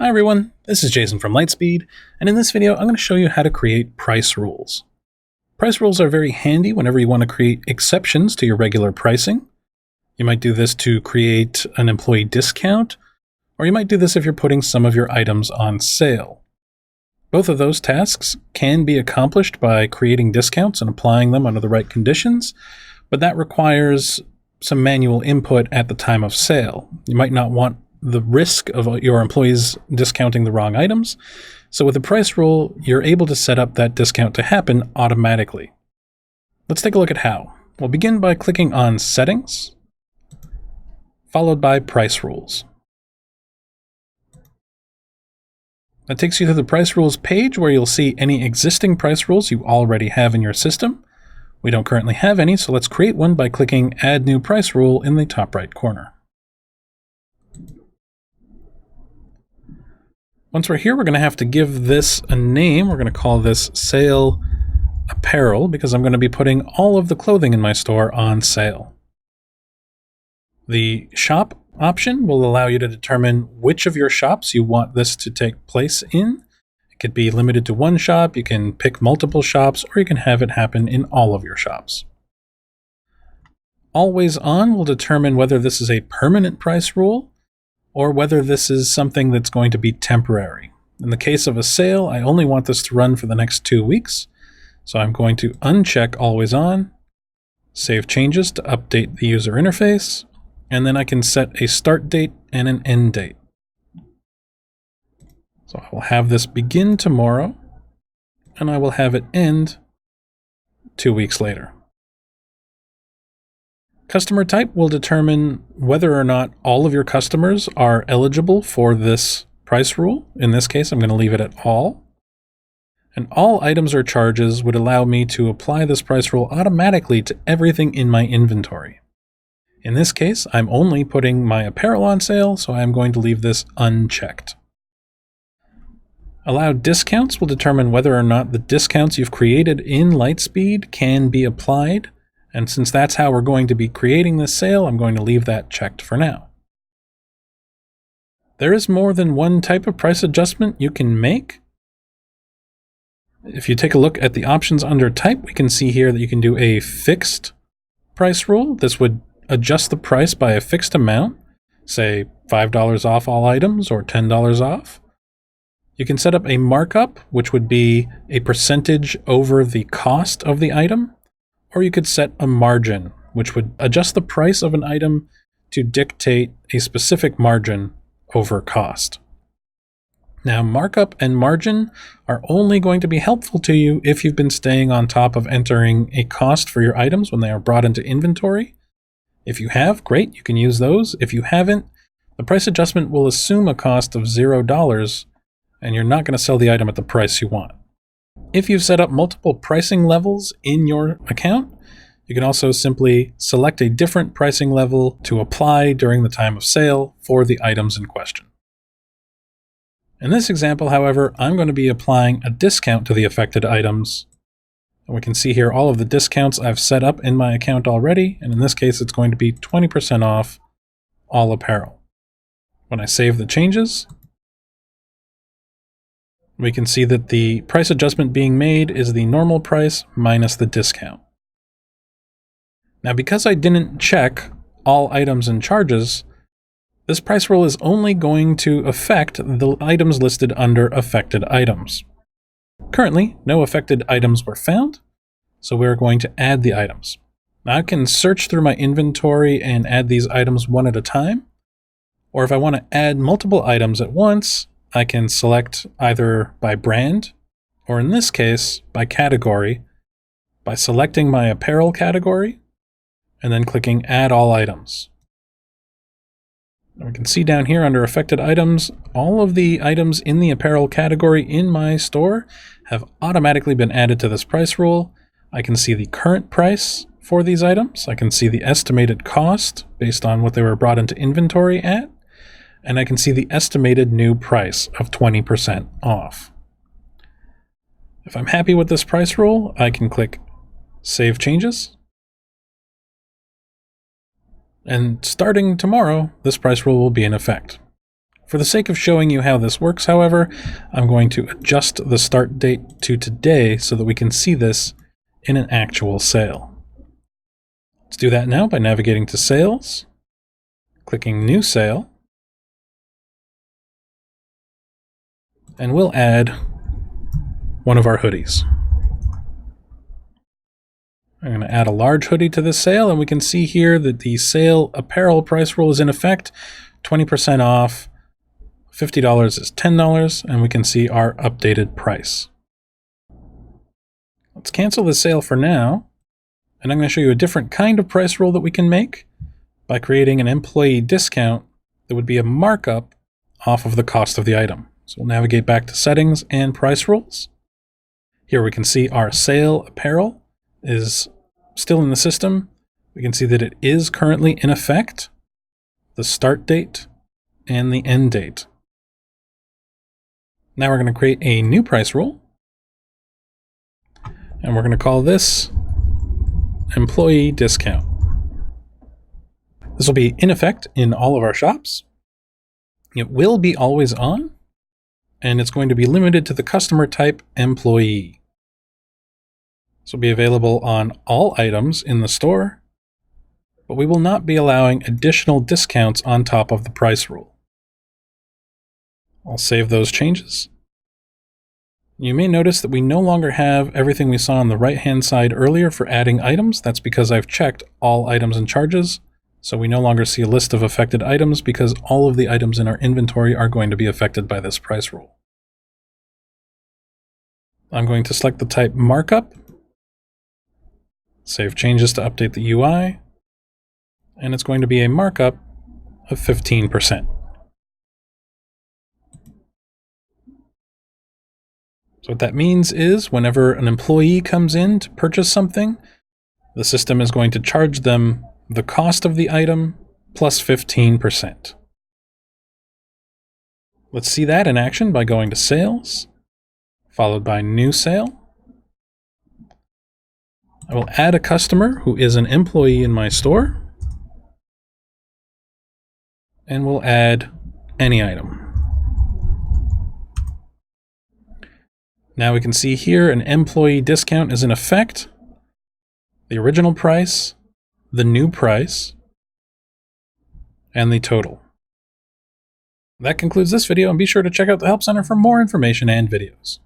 Hi everyone, this is Jason from Lightspeed, and in this video I'm going to show you how to create price rules. Price rules are very handy whenever you want to create exceptions to your regular pricing. You might do this to create an employee discount, or you might do this if you're putting some of your items on sale. Both of those tasks can be accomplished by creating discounts and applying them under the right conditions, but that requires some manual input at the time of sale. You might not want the risk of your employees discounting the wrong items. So with a price rule, you're able to set up that discount to happen automatically. Let's take a look at how. We'll begin by clicking on Settings, followed by Price Rules. That takes you to the Price Rules page where you'll see any existing price rules you already have in your system. We don't currently have any, so let's create one by clicking Add New Price Rule in the top right corner. Once we're here, we're going to have to give this a name. We're going to call this Sale Apparel because I'm going to be putting all of the clothing in my store on sale. The Shop option will allow you to determine which of your shops you want this to take place in. It could be limited to one shop, you can pick multiple shops, or you can have it happen in all of your shops. Always On will determine whether this is a permanent price rule or whether this is something that's going to be temporary. In the case of a sale, I only want this to run for the next 2 weeks, so I'm going to uncheck Always On, save changes to update the user interface, and then I can set a start date and an end date. So I will have this begin tomorrow, and I will have it end 2 weeks later. Customer type will determine whether or not all of your customers are eligible for this price rule. In this case, I'm going to leave it at all. And all items or charges would allow me to apply this price rule automatically to everything in my inventory. In this case, I'm only putting my apparel on sale, so I'm going to leave this unchecked. Allowed discounts will determine whether or not the discounts you've created in Lightspeed can be applied. And since that's how we're going to be creating this sale, I'm going to leave that checked for now. There is more than one type of price adjustment you can make. If you take a look at the options under type, we can see here that you can do a fixed price rule. This would adjust the price by a fixed amount, say $5 off all items or $10 off. You can set up a markup, which would be a percentage over the cost of the item. Or you could set a margin, which would adjust the price of an item to dictate a specific margin over cost. Now, markup and margin are only going to be helpful to you if you've been staying on top of entering a cost for your items when they are brought into inventory. If you have, great, you can use those. If you haven't, the price adjustment will assume a cost of $0, and you're not going to sell the item at the price you want. If you've set up multiple pricing levels in your account, you can also simply select a different pricing level to apply during the time of sale for the items in question. In this example, however, I'm going to be applying a discount to the affected items. And we can see here all of the discounts I've set up in my account already, and in this case it's going to be 20% off all apparel. When I save the changes, we can see that the price adjustment being made is the normal price minus the discount. Now, because I didn't check all items and charges, this price rule is only going to affect the items listed under affected items. Currently, no affected items were found, so we're going to add the items. Now, I can search through my inventory and add these items one at a time, or if I want to add multiple items at once, I can select either by brand, or in this case, by category, by selecting my apparel category, and then clicking Add All Items. And we can see down here under Affected Items, all of the items in the apparel category in my store have automatically been added to this price rule. I can see the current price for these items. I can see the estimated cost based on what they were brought into inventory at. And I can see the estimated new price of 20% off. If I'm happy with this price rule, I can click Save Changes. And starting tomorrow, this price rule will be in effect. For the sake of showing you how this works, however, I'm going to adjust the start date to today so that we can see this in an actual sale. Let's do that now by navigating to Sales, clicking New Sale, and we'll add one of our hoodies. I'm going to add a large hoodie to this sale, and we can see here that the sale apparel price rule is in effect, 20% off. $50 is $10, and we can see our updated price. Let's cancel the sale for now, and I'm going to show you a different kind of price rule that we can make by creating an employee discount that would be a markup off of the cost of the item. So we'll navigate back to Settings and Price Rules. Here we can see our sale apparel is still in the system. We can see that it is currently in effect, the start date and the end date. Now we're going to create a new price rule, and we're going to call this employee discount. This will be in effect in all of our shops. It will be always on, and it's going to be limited to the customer type employee. This will be available on all items in the store, but we will not be allowing additional discounts on top of the price rule. I'll save those changes. You may notice that we no longer have everything we saw on the right-hand side earlier for adding items. That's because I've checked all items and charges, so we no longer see a list of affected items because all of the items in our inventory are going to be affected by this price rule. I'm going to select the type markup, save changes to update the UI, and it's going to be a markup of 15%. So what that means is whenever an employee comes in to purchase something, the system is going to charge them the cost of the item plus 15%. Let's see that in action by going to Sales, followed by New Sale. I will add a customer who is an employee in my store, and we'll add any item. Now we can see here an employee discount is in effect, the original price, the new price, and the total. That concludes this video, and be sure to check out the Help Center for more information and videos.